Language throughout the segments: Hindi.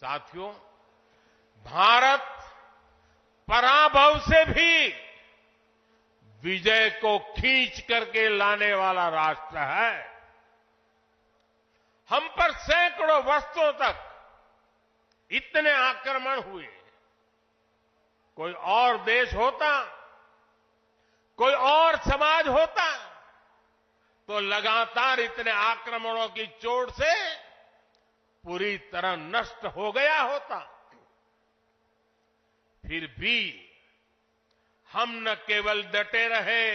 साथियों, भारत पराभव से भी विजय को खींच करके लाने वाला राष्ट्र है। हम पर सैकड़ों वर्षों तक इतने आक्रमण हुए, कोई और देश होता, कोई और समाज होता तो लगातार इतने आक्रमणों की चोट से पूरी तरह नष्ट हो गया होता। फिर भी हम न केवल डटे रहे,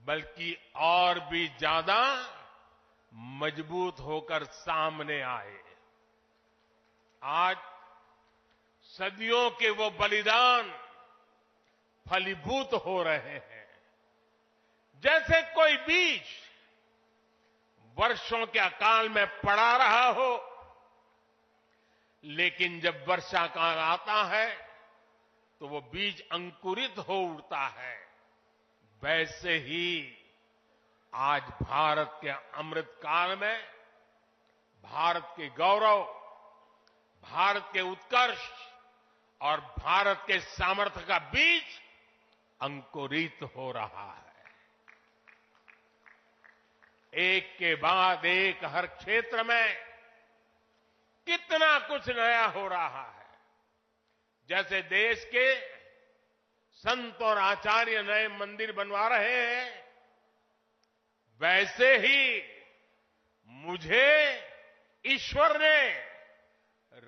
बल्कि और भी ज्यादा मजबूत होकर सामने आए। आज सदियों के वो बलिदान फलीभूत हो रहे हैं। जैसे कोई बीज वर्षों के अकाल में पड़ा रहा हो, लेकिन जब वर्षा काल आता है तो वो बीज अंकुरित हो उठता है। वैसे ही आज भारत के अमृत काल में भारत के गौरव, भारत के उत्कर्ष और भारत के सामर्थ्य का बीज अंकुरित हो रहा है। एक के बाद एक हर क्षेत्र में कितना कुछ नया हो रहा है। जैसे देश के संत और आचार्य नए मंदिर बनवा रहे हैं, वैसे ही मुझे ईश्वर ने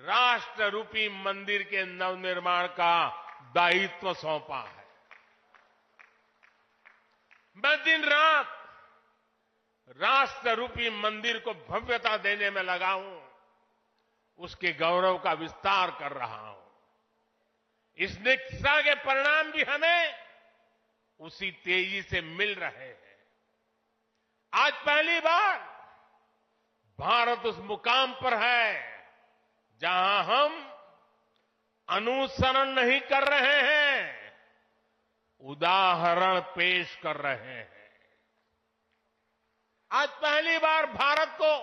राष्ट्र रूपी मंदिर के नवनिर्माण का दायित्व सौंपा है। मैं दिन रात राष्ट्र रूपी मंदिर को भव्यता देने में लगा हूं, उसके गौरव का विस्तार कर रहा हूं। इस निष्ठा के परिणाम भी हमें उसी तेजी से मिल रहे हैं। आज पहली बार भारत उस मुकाम पर है जहां हम अनुसरण नहीं कर रहे हैं, उदाहरण पेश कर रहे हैं। आज पहली बार भारत को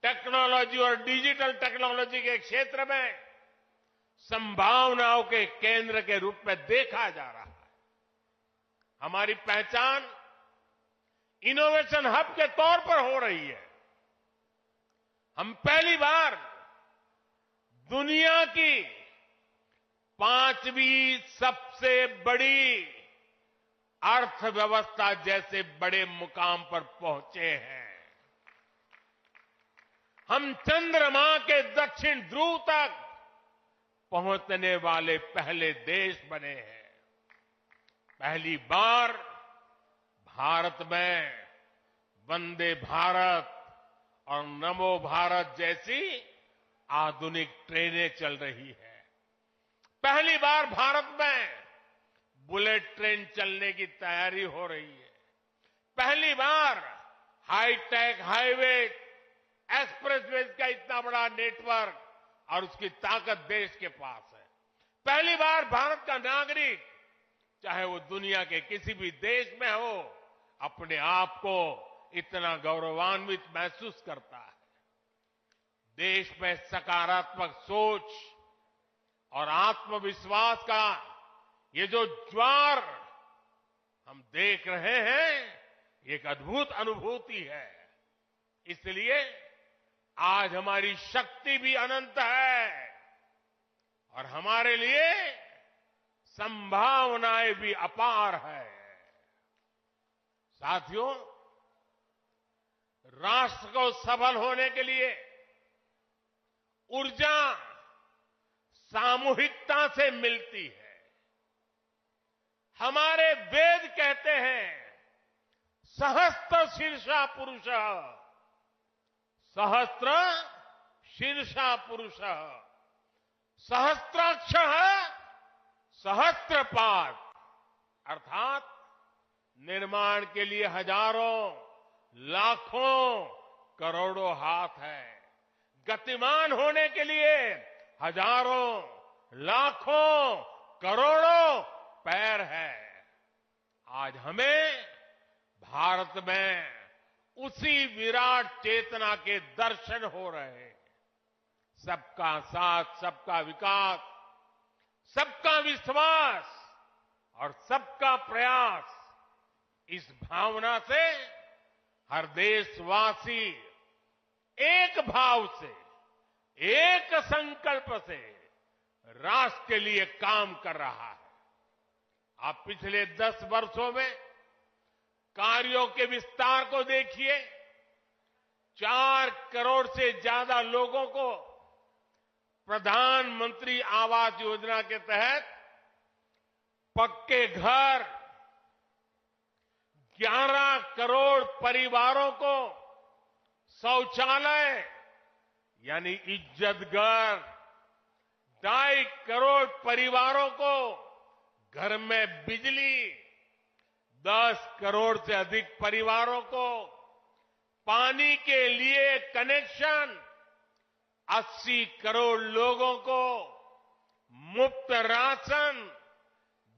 टेक्नोलॉजी और डिजिटल टेक्नोलॉजी के क्षेत्र में संभावनाओं के केंद्र के रूप में देखा जा रहा है। हमारी पहचान इनोवेशन हब के तौर पर हो रही है। हम पहली बार दुनिया की 5वीं सबसे बड़ी अर्थव्यवस्था जैसे बड़े मुकाम पर पहुंचे हैं। हम चंद्रमा के दक्षिण ध्रुव तक पहुंचने वाले पहले देश बने हैं। पहली बार भारत में वंदे भारत और नमो भारत जैसी आधुनिक ट्रेनें चल रही है। पहली बार भारत में बुलेट ट्रेन चलने की तैयारी हो रही है। पहली बार हाईटेक हाईवे, एक्सप्रेसवेज का इतना बड़ा नेटवर्क और उसकी ताकत देश के पास है। पहली बार भारत का नागरिक, चाहे वो दुनिया के किसी भी देश में हो, अपने आप को इतना गौरवान्वित महसूस करता है। देश में सकारात्मक सोच और आत्मविश्वास का ये जो ज्वार हम देख रहे हैं, एक अद्भुत अनुभूति है। इसलिए आज हमारी शक्ति भी अनंत है और हमारे लिए संभावनाएं भी अपार है। साथियों, राष्ट्र को सफल होने के लिए ऊर्जा सामूहिकता से मिलती है। हमारे वेद कहते हैं, सहस्त्र शीर्षा पुरुष, सहस्त्र शीर्षा पुरुष, सहस्त्राक्ष सहस्त्रपाद, अर्थात निर्माण के लिए हजारों, लाखों, करोड़ों हाथ है। गतिमान होने के लिए हजारों, लाखों, करोड़ों पैर है। आज हमें भारत में उसी विराट चेतना के दर्शन हो रहे हैं। सबका साथ, सबका विकास, सबका विश्वास और सबका प्रयास, इस भावना से हर देशवासी एक भाव से, एक संकल्प से राष्ट्र के लिए काम कर रहा है। आप पिछले 10 वर्षों में कार्यों के विस्तार को देखिए। 4 करोड़ से ज्यादा लोगों को प्रधानमंत्री आवास योजना के तहत पक्के घर, 11 करोड़ परिवारों को शौचालय यानी इज्जत घर, 2.5 करोड़ परिवारों को घर में बिजली, 10 करोड़ से अधिक परिवारों को पानी के लिए कनेक्शन, 80 करोड़ लोगों को मुफ्त राशन,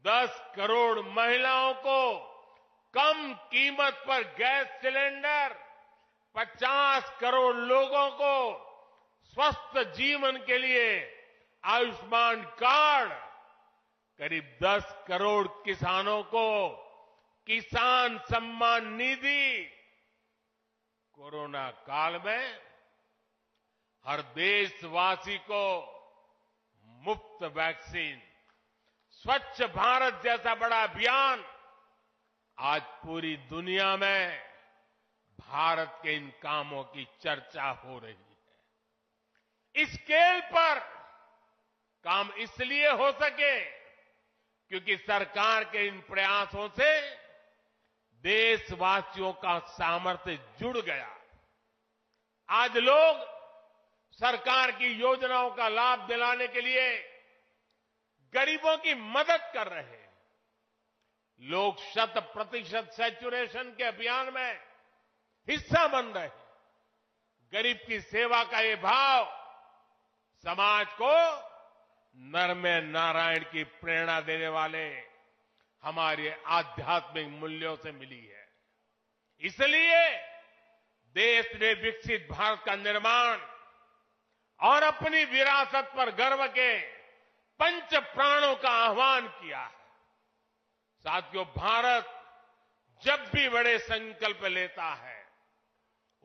10 करोड़ महिलाओं को कम कीमत पर गैस सिलेंडर, 50 करोड़ लोगों को स्वस्थ जीवन के लिए आयुष्मान कार्ड, करीब 10 करोड़ किसानों को किसान सम्मान निधि। कोरोना काल में हर देशवासी को मुफ्त वैक्सीन, स्वच्छ भारत जैसा बड़ा अभियान आज पूरी दुनिया में भारत के इन कामों की चर्चा हो रही है। इस स्केल पर काम इसलिए हो सके क्योंकि सरकार के इन प्रयासों से देशवासियों का सामर्थ्य जुड़ गया। आज लोग सरकार की योजनाओं का लाभ दिलाने के लिए गरीबों की मदद कर रहे हैं। लोग 100% सैचुरेशन के अभियान में हिस्सा बन रहे हैं। गरीब की सेवा का ये भाव समाज को नर में नारायण की प्रेरणा देने वाले हमारे आध्यात्मिक मूल्यों से मिली है। इसलिए देश ने विकसित भारत का निर्माण और अपनी विरासत पर गर्व के 5 प्राणों का आह्वान किया है। साथियों, भारत जब भी बड़े संकल्प लेता है,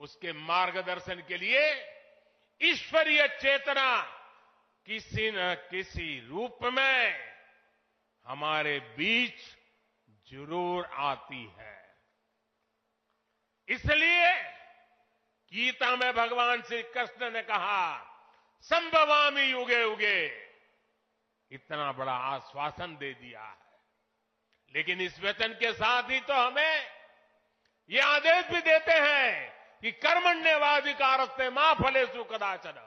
उसके मार्गदर्शन के लिए ईश्वरीय चेतना किसी न किसी रूप में हमारे बीच जरूर आती है। इसलिए गीता में भगवान श्री कृष्ण ने कहा, संभवामि युगे युगे, इतना बड़ा आश्वासन दे दिया है। लेकिन इस वचन के साथ ही तो हमें ये आदेश भी देते हैं कि कर्मण्येवाधिकारस्ते मा फलेषु कदाचन,